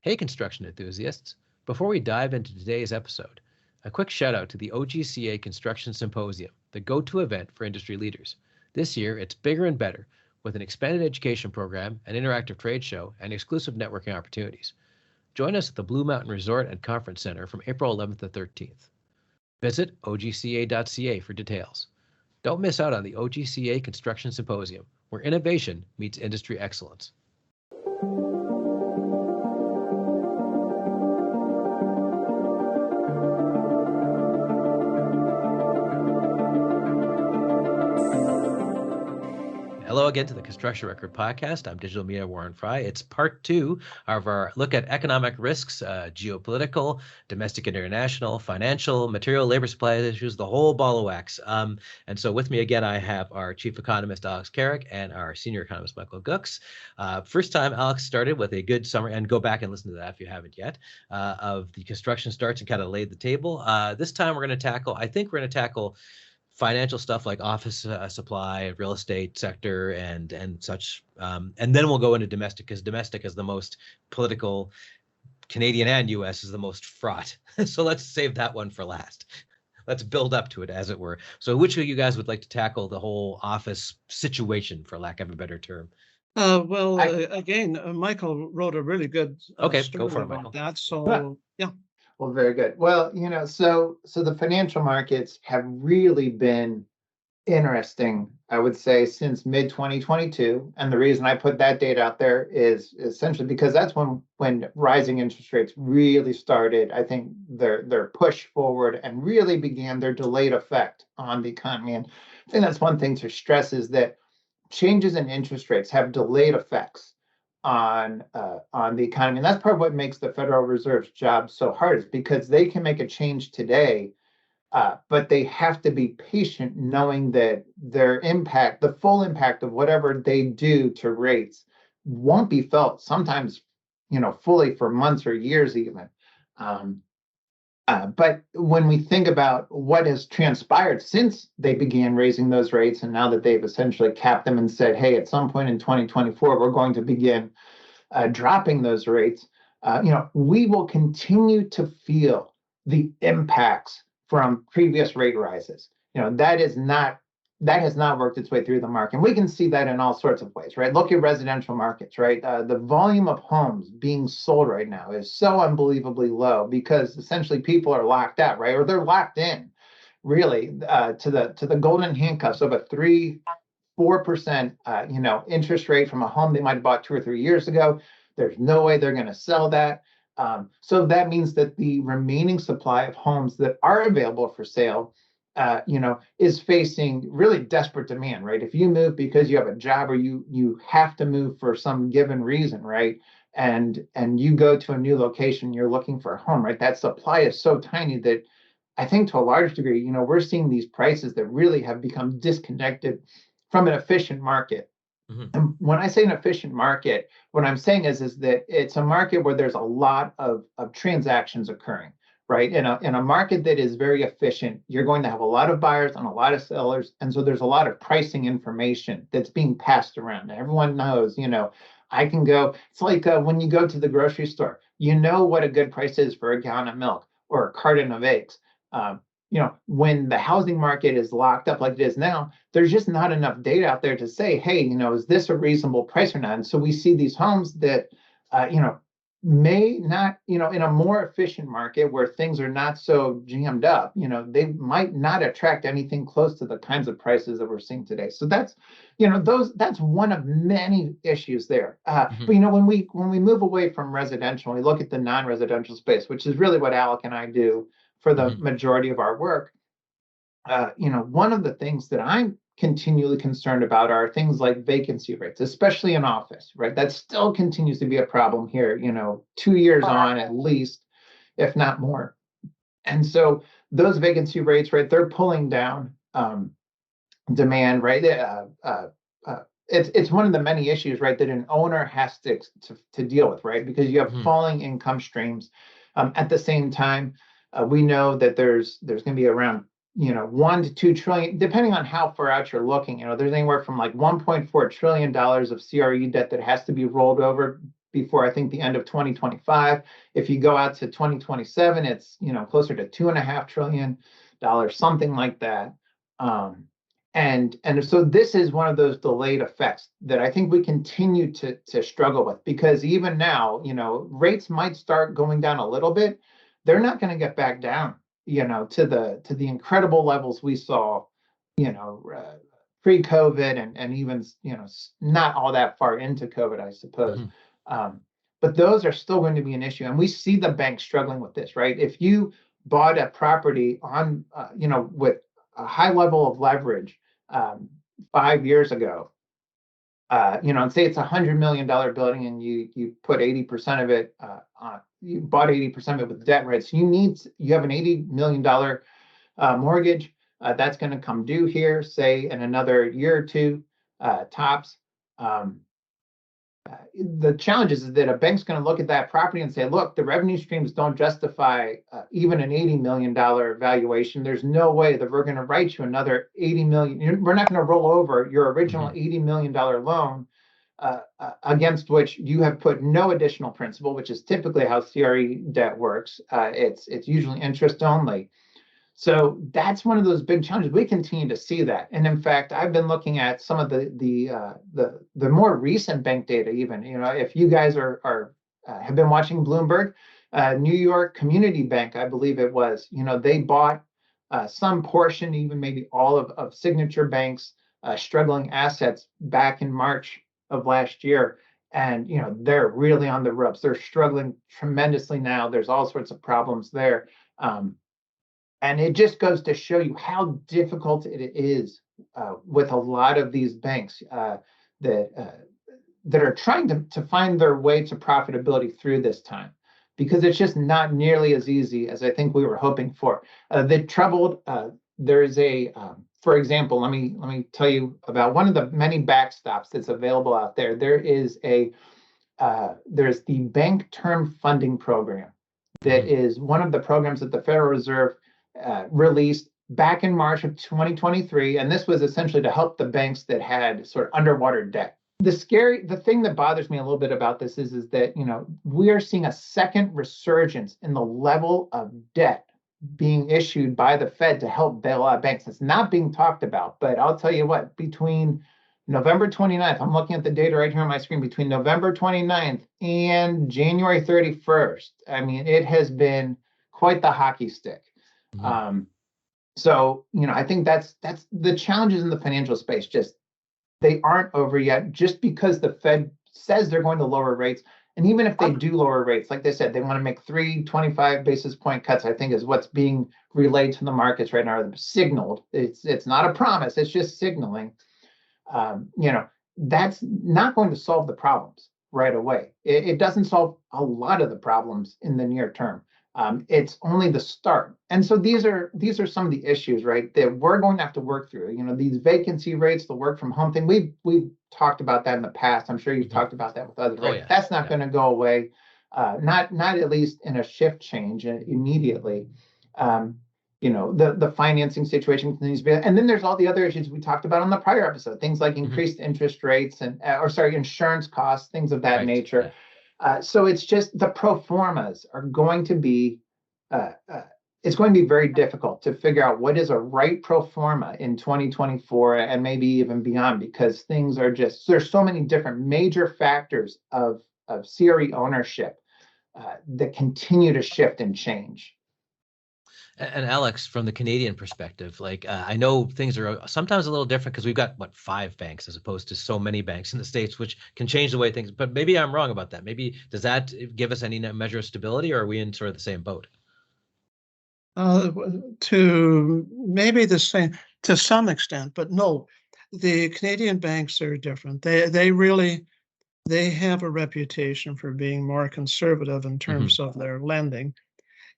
Hey, construction enthusiasts. Before we dive into today's episode, a quick shout out to the OGCA Construction Symposium, the go-to event for industry leaders. This year, it's bigger and better, with an expanded education program, an interactive trade show, and exclusive networking opportunities. Join us at the Blue Mountain Resort and Conference Center from April 11th to 13th. Visit ogca.ca for details. Don't miss out on the OGCA Construction Symposium, where innovation meets industry excellence. Hello again to the Construction Record Podcast. I'm digital media Warren Frey. It's part two of our look at economic risks, geopolitical, domestic, international, financial, material, labor supply issues, the whole ball of wax. And so with me again, I have our chief economist, Alex Carrick, and our senior economist, Michael Guckes. First time, Alex started with a good summary, and go back and listen to that if you haven't yet, of the construction starts and kind of laid the table. This time we're going to tackle financial stuff like office supply, real estate sector, and such. And then we'll go into domestic, because domestic is the most political. Canadian and U.S. is the most fraught. So let's save that one for last. Let's build up to it, as it were. So which of you guys would like to tackle the whole office situation, for lack of a better term? Again, Michael wrote a really good Okay, story go for it, about Michael. that. So, yeah. Well, very good. Well, so the financial markets have really been interesting, I would say, since mid 2022. And the reason I put that date out there is essentially because that's when rising interest rates really started, I think, their push forward and really began their delayed effect on the economy. And I think that's one thing to stress, is that changes in interest rates have delayed effects on the economy. And that's part of what makes the Federal Reserve's job so hard, is because they can make a change today, but they have to be patient, knowing that their impact, the full impact of whatever they do to rates, won't be felt sometimes, fully for months or years even. But when we think about what has transpired since they began raising those rates, and now that they've essentially capped them and said, hey, at some point in 2024, we're going to begin dropping those rates, we will continue to feel the impacts from previous rate rises. That has not worked its way through the market. And we can see that in all sorts of ways, right? Look at residential markets, right? The volume of homes being sold right now is so unbelievably low, because essentially people are locked out, right? Or they're locked in, really, to the golden handcuffs of a 3-4% interest rate from a home they might have bought 2 or 3 years ago. There's no way they're going to sell that. So that means that the remaining supply of homes that are available for sale, is facing really desperate demand, right? If you move because you have a job, or you have to move for some given reason, right? And you go to a new location, you're looking for a home, right? That supply is so tiny that I think to a large degree, we're seeing these prices that really have become disconnected from an efficient market. Mm-hmm. And when I say an efficient market, what I'm saying is that it's a market where there's a lot of transactions occurring, right? In a market that is very efficient, you're going to have a lot of buyers and a lot of sellers. And so there's a lot of pricing information that's being passed around. Everyone knows, I can go, it's like when you go to the grocery store, you know what a good price is for a gallon of milk or a carton of eggs. When the housing market is locked up like it is now, there's just not enough data out there to say, hey, is this a reasonable price or not? And so we see these homes that, may not, in a more efficient market where things are not so jammed up, they might not attract anything close to the kinds of prices that we're seeing today. So that's, that's one of many issues there. Mm-hmm. But, when we move away from residential, we look at the non-residential space, which is really what Alec and I do for the mm-hmm. majority of our work. One of the things that I'm continually concerned about are things like vacancy rates, especially in office, right? That still continues to be a problem here, 2 years on at least, if not more. And so those vacancy rates, right, they're pulling down demand, right? It's one of the many issues, right, that an owner has to deal with, right? Because you have mm-hmm. falling income streams. At the same time, we know that there's going to be around 1 to 2 trillion, depending on how far out you're looking. There's anywhere from like $1.4 trillion of CRE debt that has to be rolled over before I think the end of 2025. If you go out to 2027, it's closer to $2.5 trillion, something like that. And so this is one of those delayed effects that I think we continue to struggle with, because even now, rates might start going down a little bit. They're not going to get back down, to the incredible levels we saw, pre-COVID and even, not all that far into COVID, I suppose. But those are still going to be an issue. And we see the banks struggling with this, right? If you bought a property on, with a high level of leverage 5 years ago, and say it's $100 million building, and you put 80% of it on, you bought 80% of it with debt, right? So you have an $80 million mortgage that's going to come due here, say in another year or two, tops. The challenge is that a bank's going to look at that property and say, look, the revenue streams don't justify even an $80 million valuation. There's no way that we're going to write you another 80 million. We're not going to roll over your original $80 million loan against which you have put no additional principal, which is typically how CRE debt works. It's usually interest only. So that's one of those big challenges. We continue to see that, and in fact, I've been looking at some of the more recent bank data. Even if you guys have been watching Bloomberg, New York Community Bank, I believe it was, they bought some portion, even maybe all of Signature Bank's struggling assets back in March of last year, and they're really on the ropes. They're struggling tremendously now. There's all sorts of problems there. And it just goes to show you how difficult it is with a lot of these banks that are trying to find their way to profitability through this time, because it's just not nearly as easy as I think we were hoping for. The troubled, there's for example, let me tell you about one of the many backstops that's available out there. There's the Bank Term Funding Program that is one of the programs that the Federal Reserve released back in March of 2023, and this was essentially to help the banks that had sort of underwater debt. The thing that bothers me a little bit about this is that we are seeing a second resurgence in the level of debt being issued by the Fed to help bail out banks. It's not being talked about, but I'll tell you what, between November 29th, I'm looking at the data right here on my screen, between November 29th and January 31st, I mean, it has been quite the hockey stick. So I think that's the challenges in the financial space. Just they aren't over yet, just because the Fed says they're going to lower rates. And even if they do lower rates, like they said, they want to make 3 25 basis point cuts, I think is what's being relayed to the markets right now, signaled. It's not a promise, it's just signaling. That's not going to solve the problems right away. It doesn't solve a lot of the problems in the near term. It's only the start. And so these are some of the issues, right, that we're going to have to work through. These vacancy rates, the work from home thing, we've talked about that in the past. I'm sure you've talked about that with others, right? That's not going to go away, not at least in a shift change immediately. The financing situation continues to be, and then there's all the other issues we talked about on the prior episode, things like increased interest rates and insurance costs, things of that nature. Yeah. So it's just the pro formas are going to be, it's going to be very difficult to figure out what is a right pro forma in 2024 and maybe even beyond, because things are there's so many different major factors of CRE ownership that continue to shift and change. And Alex, from the Canadian perspective, I know things are sometimes a little different because we've got 5 banks as opposed to so many banks in the States, which can change the way things. But maybe I'm wrong about that. Maybe does that give us any measure of stability, or are we in sort of the same boat? To maybe the same to some extent, but no, the Canadian banks are different. They have a reputation for being more conservative in terms of their lending,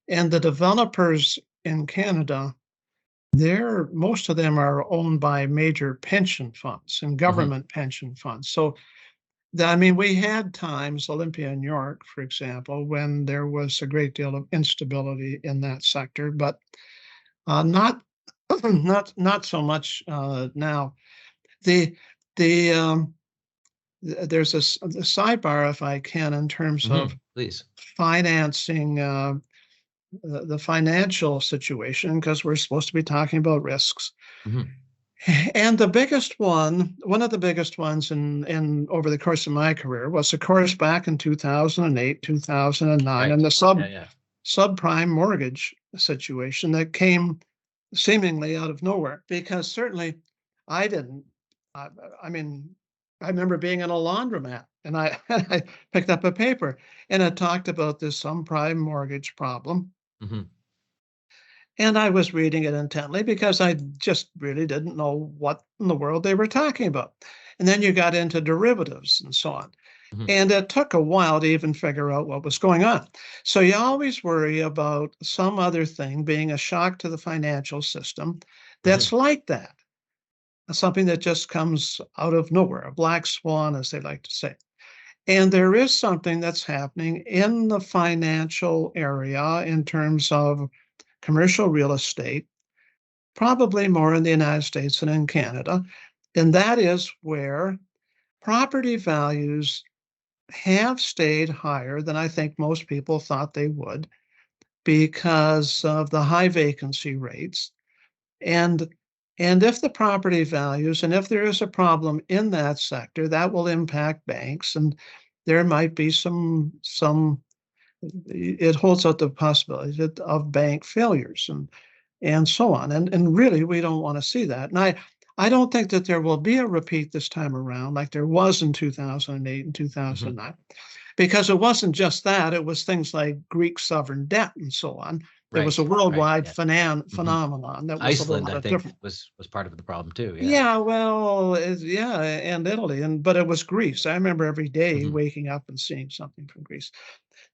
and the developers in Canada, most of them are owned by major pension funds and government pension funds. So, we had times, Olympia in York, for example, when there was a great deal of instability in that sector, but not so much now. The there's a sidebar, if I can, in terms of Please. financing the financial situation, because we're supposed to be talking about risks. And the biggest one of the biggest ones in over the course of my career was, of course, back in 2008, 2009, Right. and the subprime mortgage situation that came seemingly out of nowhere. Because certainly I didn't. I mean, I remember being in a laundromat, and I I picked up a paper, and it talked about this subprime mortgage problem. And I was reading it intently because I just really didn't know what in the world they were talking about. And then you got into derivatives and so on. And it took a while to even figure out what was going on. So you always worry about some other thing being a shock to the financial system that's like that, something that just comes out of nowhere, a black swan, as they like to say. And there is something that's happening in the financial area in terms of commercial real estate, probably more in the United States than in Canada. And that is where property values have stayed higher than I think most people thought they would, because of the high vacancy rates. And if the property values, and if there is a problem in that sector, that will impact banks, and there might be some it holds out the possibility of bank failures and so on. And really, we don't want to see that. And I don't think that there will be a repeat this time around like there was in 2008 and 2009, because it wasn't just that. It was things like Greek sovereign debt and so on. There was a worldwide phenomenon that was Iceland, a little I bit think, different. was part of the problem too. Yeah, well, and Italy, but it was Greece. I remember every day waking up and seeing something from Greece.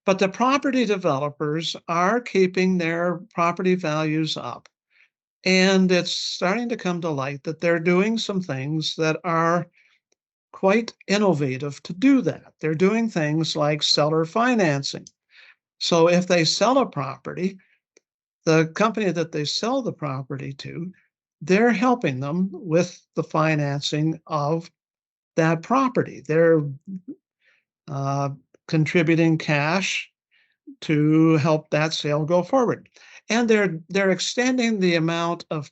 But the property developers are keeping their property values up. And it's starting to come to light that they're doing some things that are quite innovative to do that. They're doing things like seller financing. So if they sell a property, the company that they sell the property to, they're helping them with the financing of that property. They're contributing cash to help that sale go forward. And they're extending the amount of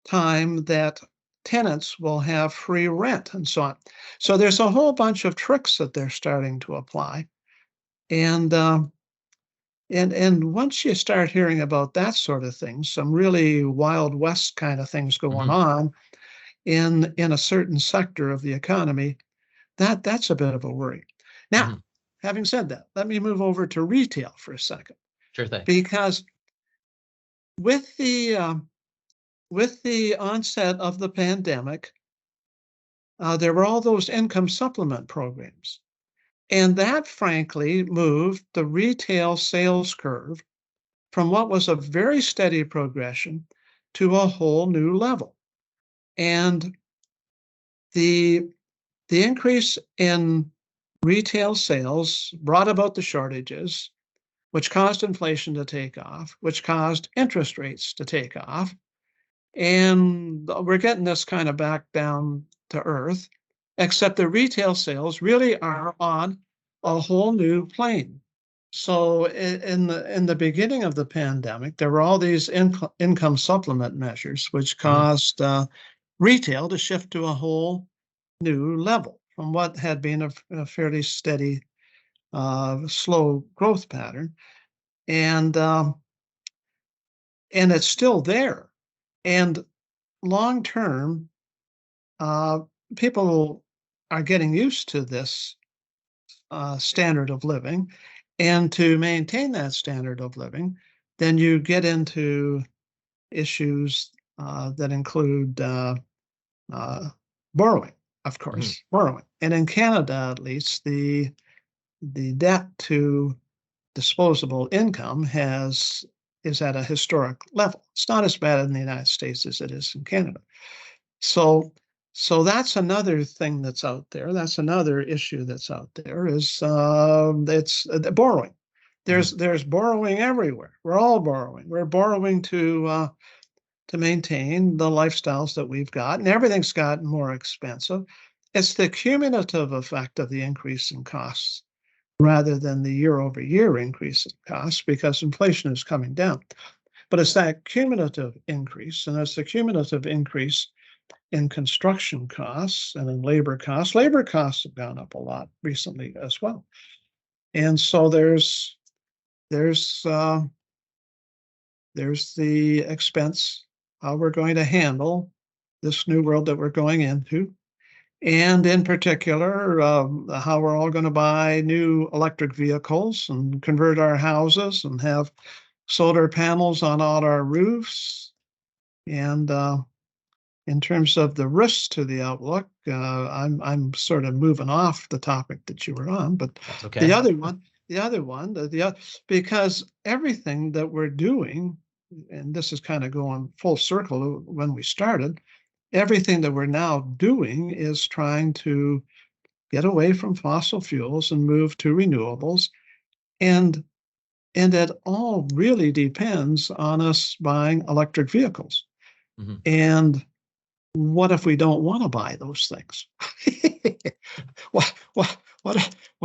time that tenants will have free rent and so on. So there's a whole bunch of tricks that they're starting to apply. And once you start hearing about that sort of thing, some really Wild West kind of things going on in a certain sector of the economy, that's a bit of a worry. Now, having said that, let me move over to retail for a second. Sure thing. Because with the onset of the pandemic, there were all those income supplement programs. And that, frankly, moved the retail sales curve from what was a very steady progression to a whole new level. And the increase in retail sales brought about the shortages, which caused inflation to take off, which caused interest rates to take off. And we're getting this kind of back down to earth, except the retail sales really are on a whole new plane. So in the beginning of the pandemic, there were all these income supplement measures, which caused retail to shift to a whole new level from what had been a fairly steady, slow growth pattern. And it's still there. And long term, people are getting used to this standard of living. And to maintain that standard of living, then you get into issues that include borrowing, of course, borrowing. And in Canada, at least, the debt to disposable income is at a historic level. It's not as bad in the United States as it is in Canada. So that's another thing that's out there. That's another issue that's out there, is it's borrowing. There's borrowing everywhere. We're all borrowing. We're borrowing to maintain the lifestyles that we've got, and everything's gotten more expensive. it's the cumulative effect of the increase in costs rather than the year-over-year increase in costs, because inflation is coming down. But it's that cumulative increase, and it's the cumulative increase in construction costs and in labor costs. Labor costs have gone up a lot recently as well. And so there's the expense, how we're going to handle this new world that we're going into. And in particular, how we're all going to buy new electric vehicles and convert our houses and have solar panels on all our roofs. And in terms of the risks to the outlook, I'm sort of moving off the topic that you were on, but That's okay. the other one, because everything that we're doing, and this is kind of going full circle when we started, everything that we're now doing is trying to get away from fossil fuels and move to renewables. And it all really depends on us buying electric vehicles. Mm-hmm. And what if we don't want to buy those things? What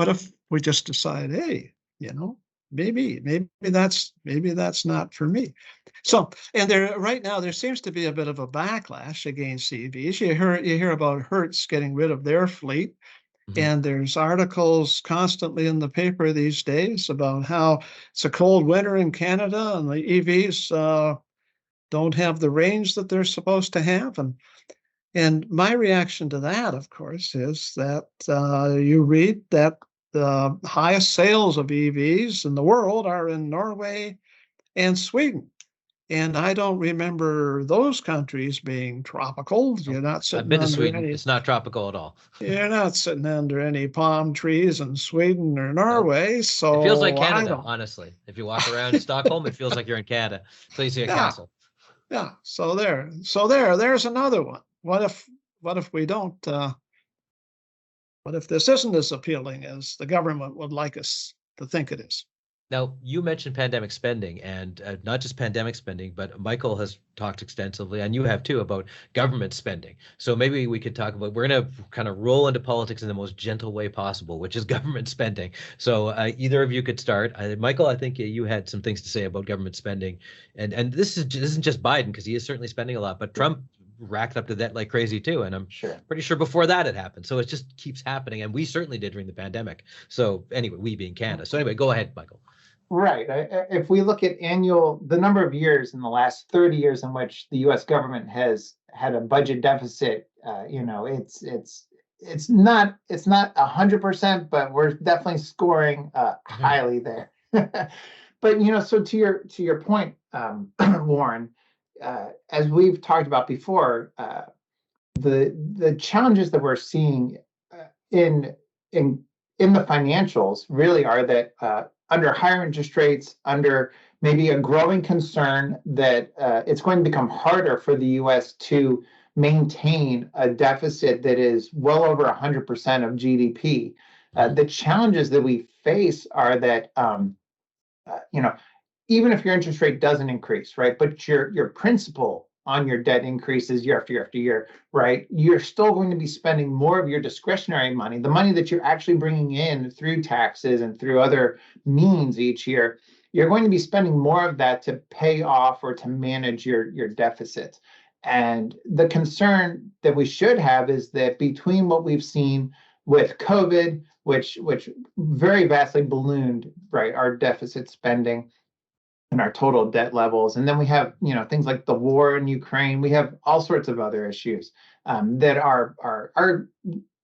if we just decide, hey, maybe that's not for me. So, and right now there seems to be a bit of a backlash against EVs. You hear about Hertz getting rid of their fleet. Mm-hmm. And there's articles constantly in the paper these days about how it's a cold winter in Canada and the EVs don't have the range that they're supposed to have. And my reaction to that, of course, is that you read that the highest sales of EVs in the world are in Norway and Sweden. And I don't remember those countries being tropical. You're not sitting I've been to under Sweden. It's not tropical at all. You're not sitting under any palm trees in Sweden or Norway. No. So it feels like Canada, honestly. If you walk around Stockholm, it feels like you're in Canada. So you see a castle. Yeah. So there's another one. What if we don't? What if this isn't as appealing as the government would like us to think it is? Now, you mentioned pandemic spending, and not just pandemic spending, but Michael has talked extensively, and you have too, about government spending. So maybe we could talk about, we're going to kind of roll into politics in the most gentle way possible, which is government spending. So either of you could start. Michael, I think you had some things to say about government spending. And this isn't just Biden, because he is certainly spending a lot, but Trump racked up the debt like crazy too, and I'm pretty sure before that it happened. So it just keeps happening, and we certainly did during the pandemic. So anyway, we being Canada. So anyway, go ahead, Michael. Right. If we look at the number of years in the last 30 years in which the U.S. government has had a budget deficit, it's not 100%, but we're definitely scoring highly there. But so to your point, Warren, as we've talked about before, the challenges that we're seeing in the financials really are that under higher interest rates, under maybe a growing concern that it's going to become harder for the U.S. to maintain a deficit that is well over 100% of GDP. The challenges that we face are that, even if your interest rate doesn't increase, right, but your principal on your debt increases year after year after year, right, you're still going to be spending more of your discretionary money, the money that you're actually bringing in through taxes and through other means each year. You're going to be spending more of that to pay off or to manage your deficit. And the concern that we should have is that between what we've seen with COVID, which very vastly ballooned, right, our deficit spending and our total debt levels. And then we have, things like the war in Ukraine. We have all sorts of other issues that are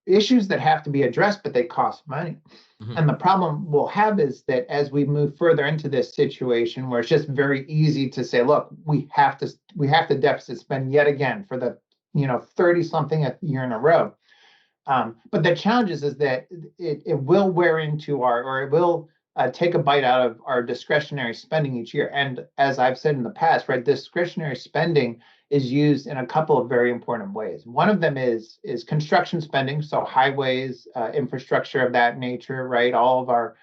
issues that have to be addressed, but they cost money. Mm-hmm. And the problem we'll have is that as we move further into this situation where it's just very easy to say, look, we have to deficit spend yet again for the 30 something a year in a row. But the challenge is that it will wear into it will take a bite out of our discretionary spending each year. And as I've said in the past, right, discretionary spending is used in a couple of very important ways. One of them is construction spending, so highways, infrastructure of that nature, right? All of our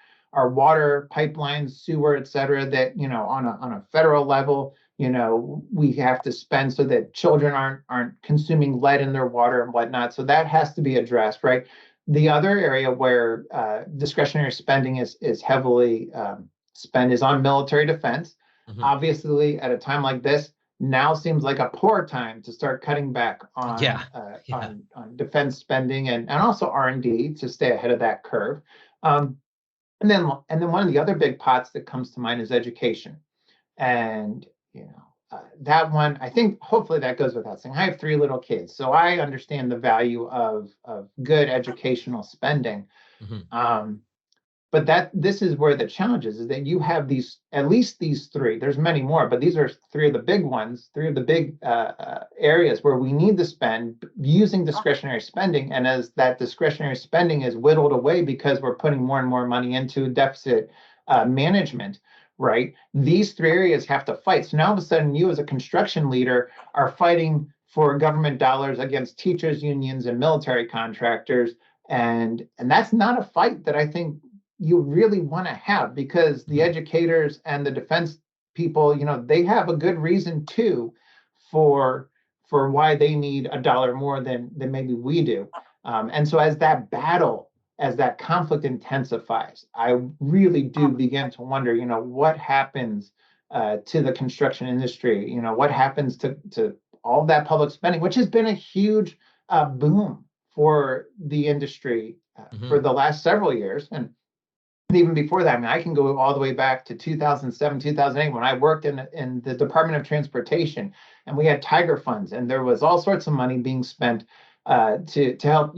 water pipelines, sewer, et cetera, that on a federal level we have to spend so that children aren't consuming lead in their water and whatnot. So that has to be addressed, right? The other area where discretionary spending is heavily spent is on military defense. Obviously, at a time like this, now seems like a poor time to start cutting back on on defense spending and also R&D to stay ahead of that curve. And then one of the other big pots that comes to mind is education. And that one, I think hopefully that goes without saying. I have 3 little kids, so I understand the value of good educational spending. But this is where the challenge is that you have at least these 3. There's many more, but these are 3 of the big ones, 3 of the big areas where we need to spend using discretionary spending. And as that discretionary spending is whittled away because we're putting more and more money into deficit management, right? These 3 areas have to fight. So now all of a sudden, you as a construction leader are fighting for government dollars against teachers unions and military contractors, and that's not a fight that I think you really want to have, because the educators and the defense people, they have a good reason too for why they need a dollar more than maybe we do. And so as that conflict intensifies, I really do begin to wonder, what happens to the construction industry? What happens to all that public spending, which has been a huge boom for the industry for the last several years. And even before that, I mean, I can go all the way back to 2007, 2008, when I worked in the Department of Transportation, and we had Tiger funds, and there was all sorts of money being spent to help,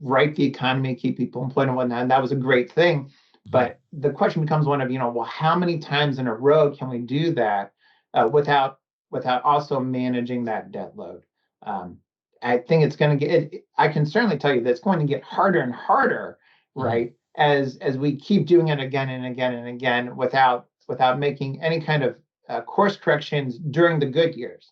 right the economy, keep people employed and whatnot. And that was a great thing. But the question becomes one of, well, how many times in a row can we do that without also managing that debt load? I think it's going to get, I can certainly tell you that it's going to get harder and harder, right? As we keep doing it again and again and again without making any kind of course corrections during the good years.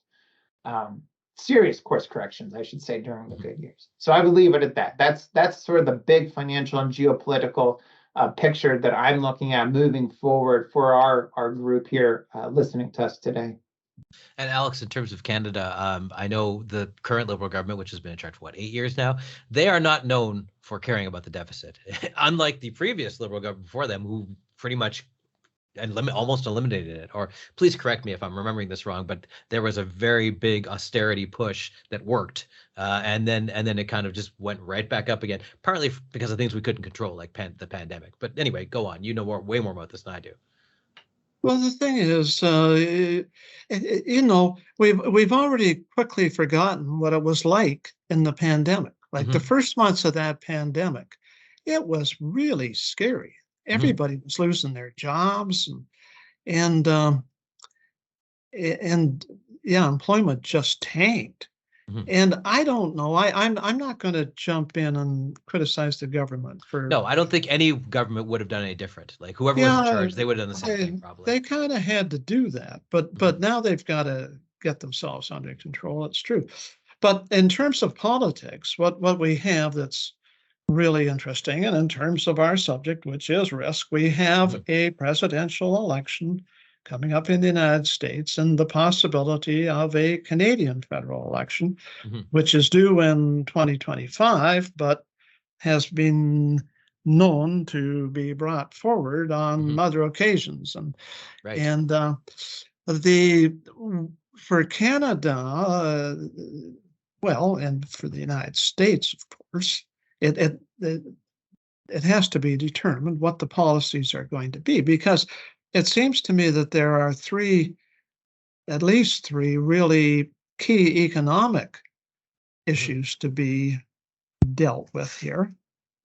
Serious course corrections, I should say, during the good years. So I would leave it at that. That's sort of the big financial and geopolitical picture that I'm looking at moving forward for our group here listening to us today. And Alex, in terms of Canada, I know the current Liberal government, which has been in charge for 8 years now, they are not known for caring about the deficit, unlike the previous Liberal government before them, who pretty much almost eliminated it. Or please correct me if I'm remembering this wrong, but there was a very big austerity push that worked, and then it kind of just went right back up again, partly because of things we couldn't control, like the pandemic. But anyway, go on. You know way more about this than I do. Well, the thing is, we've already quickly forgotten what it was like in the pandemic. Like the first months of that pandemic, it was really scary. Everybody was losing their jobs, and employment just tanked. And I don't know. I'm not going to jump in and criticize the government for. No, I don't think any government would have done any different. Like whoever was in charge, they would have done the same thing probably. They kind of had to do that, but now they've got to get themselves under control. It's true. But in terms of politics, what we have that's really interesting, and in terms of our subject, which is risk, we have a presidential election coming up in the United States, and the possibility of a Canadian federal election, which is due in 2025, but has been known to be brought forward on other occasions. And for Canada, well, and for the United States, of course, it has to be determined what the policies are going to be, because it seems to me that there are at least three really key economic issues to be dealt with here.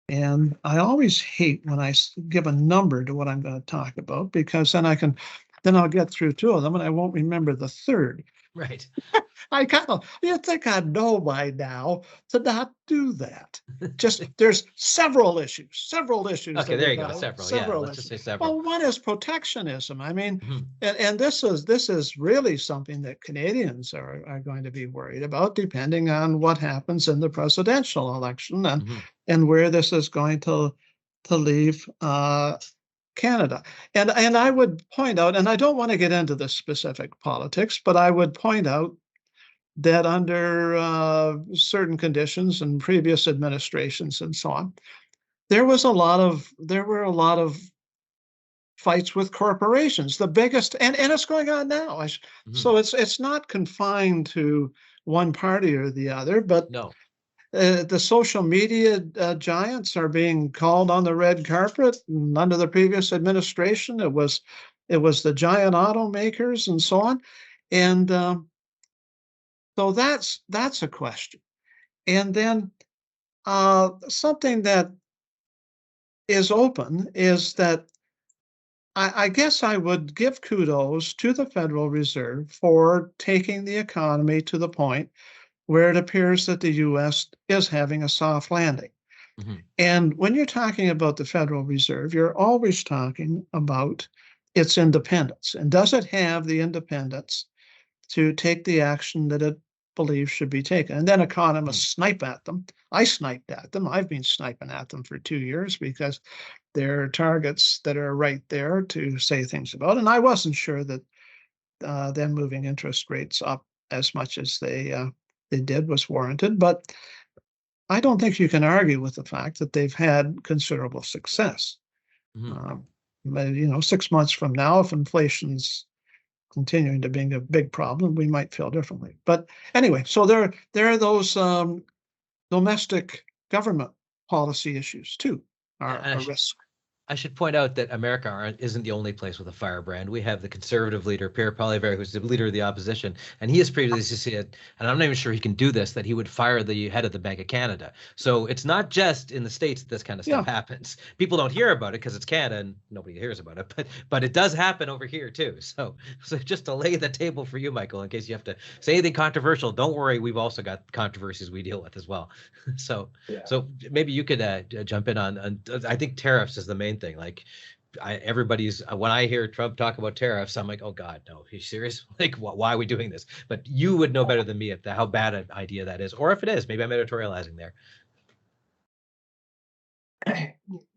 And I always hate when I give a number to what I'm going to talk about, because then I'll get through 2 of them and I won't remember the third. Right. You think I'd know by now to not do that. Just there's several issues. Okay, there you go. Several. Let's just say several. Well, one is protectionism. I mean, and this is really something that Canadians are going to be worried about, depending on what happens in the presidential election and where this is going to leave Canada. And I would point out, and I don't want to get into the specific politics, but I would point out that under certain conditions and previous administrations and so on, there were a lot of fights with corporations, the biggest, and it's going on now. So it's not confined to one party or the other, but No. The social media giants are being called on the red carpet. And under the previous administration, it was the giant automakers and so on, and so that's a question. And then something that is open is that I guess I would give kudos to the Federal Reserve for taking the economy to the point where it appears that the US is having a soft landing. And when you're talking about the Federal Reserve, you're always talking about its independence. And does it have the independence to take the action that it believes should be taken? And then economists snipe at them. I sniped at them. I've been sniping at them for 2 years because there are targets that are right there to say things about. And I wasn't sure that them moving interest rates up as much as they did was warranted, but I don't think you can argue with the fact that they've had considerable success. But, 6 months from now, if inflation's continuing to being a big problem, we might feel differently. But anyway, so there are those domestic government policy issues too, are a risk. I should point out that America isn't the only place with a firebrand. We have the conservative leader, Pierre Poilievre, who's the leader of the opposition, and he has previously said, and I'm not even sure he can do this, that he would fire the head of the Bank of Canada. So it's not just in the States that this kind of stuff happens. People don't hear about it because it's Canada and nobody hears about it, but it does happen over here too. So just to lay the table for you, Michael, in case you have to say anything controversial, don't worry, we've also got controversies we deal with as well. So maybe you could jump in on, I think tariffs is the main thing. Like everybody's, when I hear Trump talk about tariffs, I'm like, oh God, no, are you serious? Like, why are we doing this? But you would know better than me how bad an idea that is, or if it is, maybe I'm editorializing there.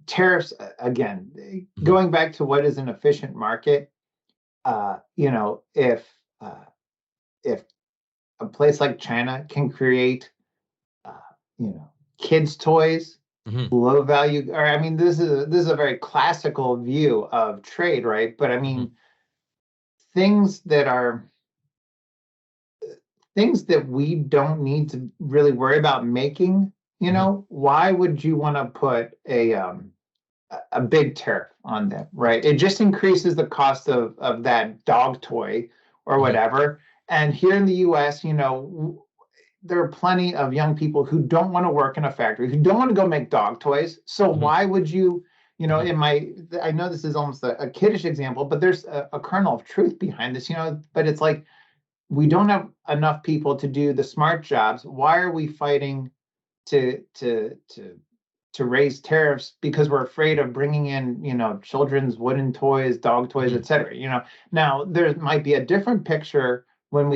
Tariffs, again, going back to what is an efficient market, if a place like China can create, kids' toys, low value, or I mean, this is a very classical view of trade, right? But I mean, things that we don't need to really worry about making, why would you want to put a big tariff on them, right? It just increases the cost of that dog toy or whatever. And here in the US, there are plenty of young people who don't want to work in a factory, who don't want to go make dog toys. So why would you, I know this is almost a kiddish example, but there's a kernel of truth behind this, but it's like, we don't have enough people to do the smart jobs. Why are we fighting to raise tariffs because we're afraid of bringing in, children's wooden toys, dog toys, et cetera, Now there might be a different picture when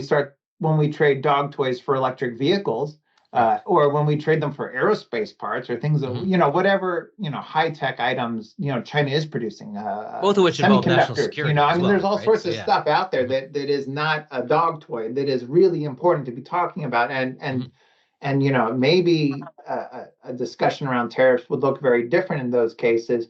we trade dog toys for electric vehicles, or when we trade them for aerospace parts or things that, whatever, high-tech items, China is producing. Both of which involve national security. There's all sorts of stuff out there that is not a dog toy that is really important to be talking about. And maybe a discussion around tariffs would look very different in those cases.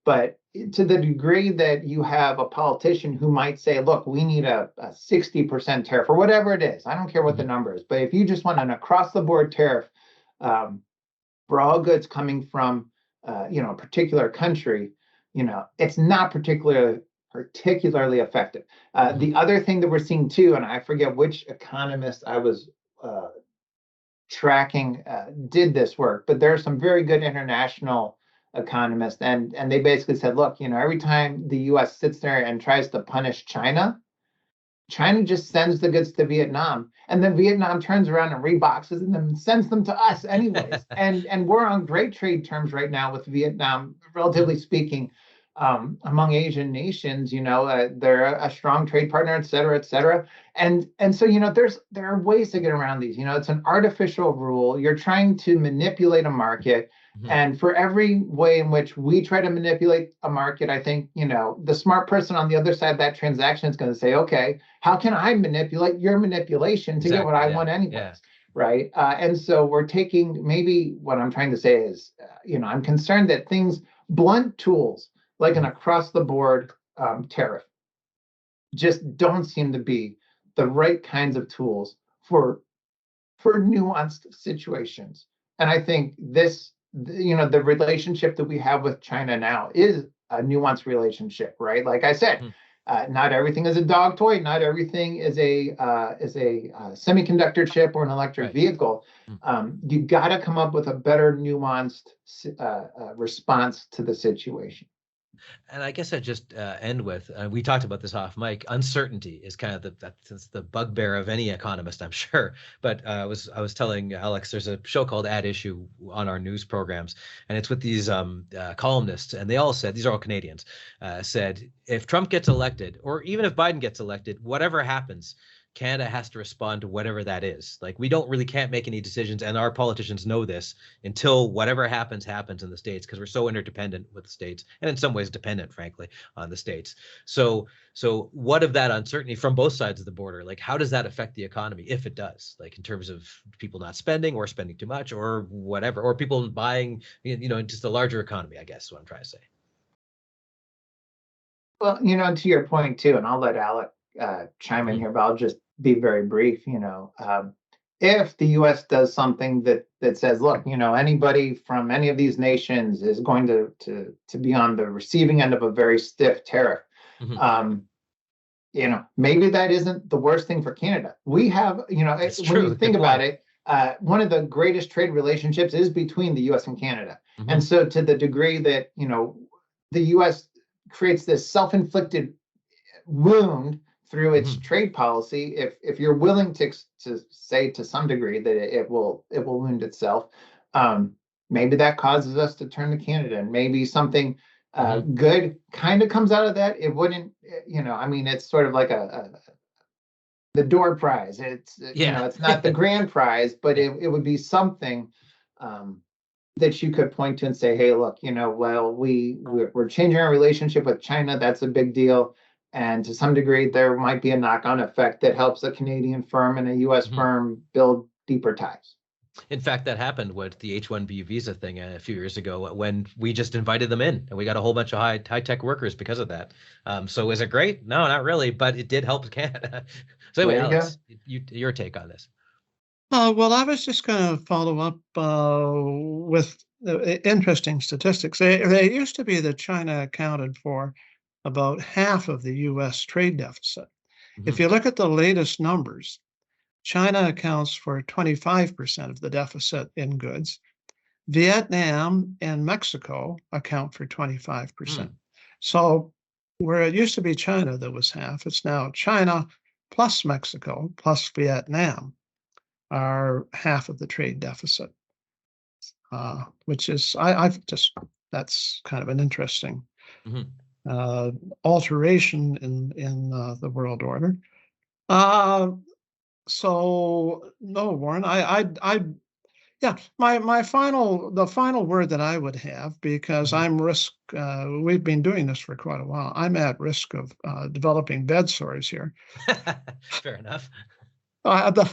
But to the degree that you have a politician who might say, look, we need a 60% tariff or whatever it is, I don't care what the number is, but if you just want an across the board tariff for all goods coming from, a particular country, it's not particularly effective. The other thing that we're seeing too, and I forget which economist I was tracking did this work, but there are some very good international economists, and they basically said, look, every time the US sits there and tries to punish China just sends the goods to Vietnam, and then Vietnam turns around and reboxes and then sends them to us anyways. and we're on great trade terms right now with Vietnam, relatively speaking. among Asian nations. They're a strong trade partner, et cetera, et cetera. And so, there are ways to get around these. It's an artificial rule. You're trying to manipulate a market. Mhm. And for every way in which we try to manipulate a market, I think, the smart person on the other side of that transaction is going to say, okay, how can I manipulate your manipulation to get what I want anyways? Yeah. Right. And so we're taking, maybe what I'm trying to say is, I'm concerned that blunt tools like an across the board tariff just don't seem to be the right kinds of tools for nuanced situations. And I think the relationship that we have with China now is a nuanced relationship, right? Like I said, not everything is a dog toy. Not everything is a semiconductor chip or an electric vehicle. You got to come up with a better nuanced response to the situation. And I guess I'd just end with, we talked about this off mic, uncertainty is kind of that's the bugbear of any economist, I'm sure. But I was telling Alex, there's a show called At Issue on our news programs, and it's with these columnists, and they all said, these are all Canadians, said, if Trump gets elected, or even if Biden gets elected, whatever happens, Canada has to respond to whatever that is. Like, we can't make any decisions, and our politicians know this, until whatever happens in the States, because we're so interdependent with the States, and in some ways dependent, frankly, on the States. So what of that uncertainty from both sides of the border? Like, how does that affect the economy, if it does? Like, in terms of people not spending, or spending too much, or whatever, or people buying, just a larger economy, I guess is what I'm trying to say. Well, to your point too, and I'll let Alec chime in here, but I'll just be very brief. If the U.S. does something that says, look, anybody from any of these nations is going to be on the receiving end of a very stiff tariff, maybe that isn't the worst thing for Canada. We have, when you think about it, one of the greatest trade relationships is between the U.S. and Canada. And so to the degree that, the U.S. creates this self-inflicted wound through its trade policy, if you're willing to say to some degree that it will wound itself, maybe that causes us to turn to Canada, and maybe something good kind of comes out of that. It wouldn't, it's sort of like the door prize. It's it's not the grand prize, but it would be something that you could point to and say, hey, look, well, we're changing our relationship with China. That's a big deal. And to some degree, there might be a knock-on effect that helps a Canadian firm and a U.S. firm build deeper ties. In fact, that happened with the H-1B visa thing a few years ago, when we just invited them in, and we got a whole bunch of high-tech workers because of that. So is it great? No, not really, but it did help Canada. So anyway, Alex, your take on this. Well, I was just going to follow up with interesting statistics. They used to be that China accounted for about half of the U.S. trade deficit. If you look at the latest numbers, China accounts for 25% of the deficit in goods. Vietnam and Mexico account for 25%. So where it used to be China that was half, it's now China plus Mexico plus Vietnam are half of the trade deficit, which is, that's kind of an interesting alteration in the world order. So no, Warren, the final word that I would have, because we've been doing this for quite a while. I'm at risk of developing bed sores here. Fair enough. The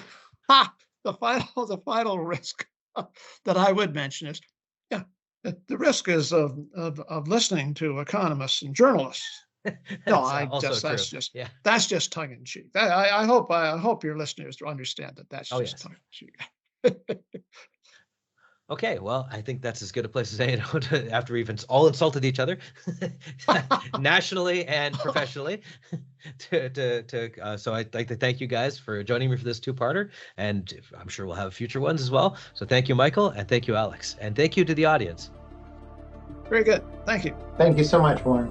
final risk that I would mention is, the risk is of listening to economists and journalists. No, that's just tongue in cheek. I hope your listeners understand that that's just tongue in cheek. Okay, well, I think that's as good a place to say it after we've all insulted each other, nationally and professionally. So I'd like to thank you guys for joining me for this two-parter, and I'm sure we'll have future ones as well. So thank you, Michael, and thank you, Alex, and thank you to the audience. Very good. Thank you. Thank you so much, Warren.